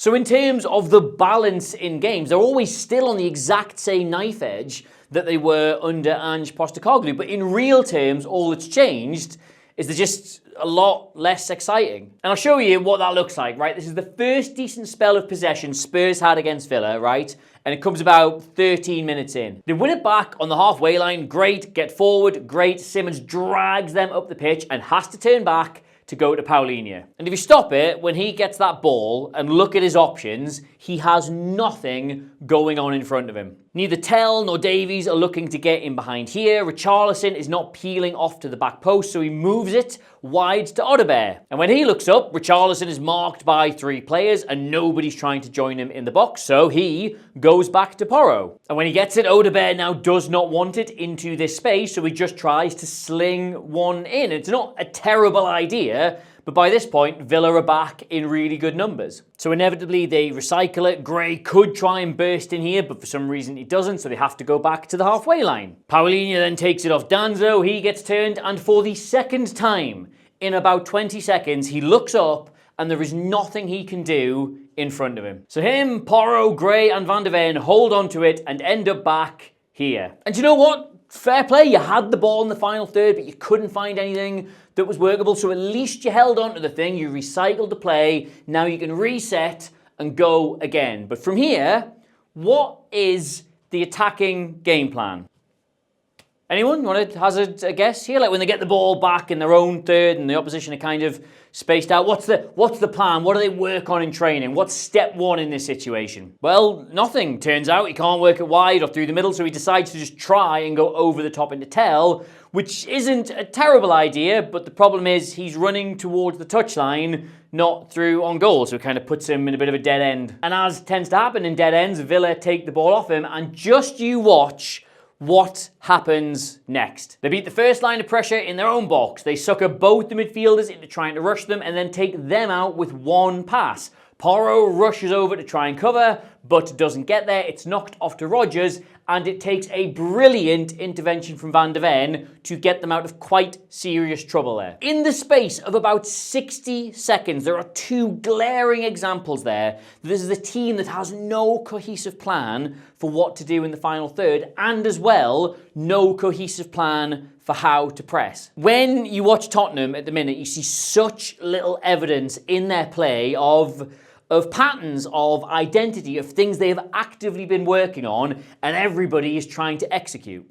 So in terms of the balance in games, they're always still on the exact same knife edge that they were under Ange Postecoglou. But in real terms, all that's changed is they're just a lot less exciting. And I'll show you what that looks like, right? This is the first decent spell of possession Spurs had against Villa, right? And it comes about 13 minutes in. They win it back on the halfway line, great, get forward, great. Simmons drags them up the pitch and has to turn back to go to Paulinho. And if you stop it, when he gets that ball and look at his options, he has nothing going on in front of him. Neither Tell nor Davies are looking to get in behind here. Richarlison is not peeling off to the back post, so he moves it wide to Odegaard. And when he looks up, Richarlison is marked by 3 players and nobody's trying to join him in the box, so he goes back to Porro. And when he gets it, Odegaard now does not want it into this space, so he just tries to sling one in. It's not a terrible idea, but by this point, Villa are back in really good numbers. So inevitably, they recycle it. Gray could try and burst in here, but for some reason he doesn't, so they have to go back to the halfway line. Paulinho then takes it off Danzo. He gets turned, and for the second time in about 20 seconds, he looks up, and there is nothing he can do in front of him. So him, Porro, Gray, and Van de Ven hold on to it and end up back here. And you know what? Fair play, you had the ball in the final third, but you couldn't find anything that was workable, so at least you held on to the thing, you recycled the play, now you can reset and go again. But from here, what is the attacking game plan? Anyone want to hazard a guess here? Like when they get the ball back in their own third and the opposition are kind of spaced out, what's the plan? What do they work on in training? What's step one in this situation? Well, nothing. Turns out he can't work it wide or through the middle, so he decides to just try and go over the top into Tell, which isn't a terrible idea, but the problem is he's running towards the touchline, not through on goal, so it kind of puts him in a bit of a dead end. And as tends to happen in dead ends, Villa take the ball off him, and just you watch what happens next. They beat the first line of pressure in their own box. They sucker both the midfielders into trying to rush them and then take them out with one pass. Porro rushes over to try and cover, but doesn't get there. It's knocked off to Rodgers, and it takes a brilliant intervention from Van de Ven to get them out of quite serious trouble there. In the space of about 60 seconds, there are 2 glaring examples there. This is a team that has no cohesive plan for what to do in the final third, and as well, no cohesive plan for how to press. When you watch Tottenham at the minute, you see such little evidence in their play of patterns, of identity, of things they have actively been working on, and everybody is trying to execute.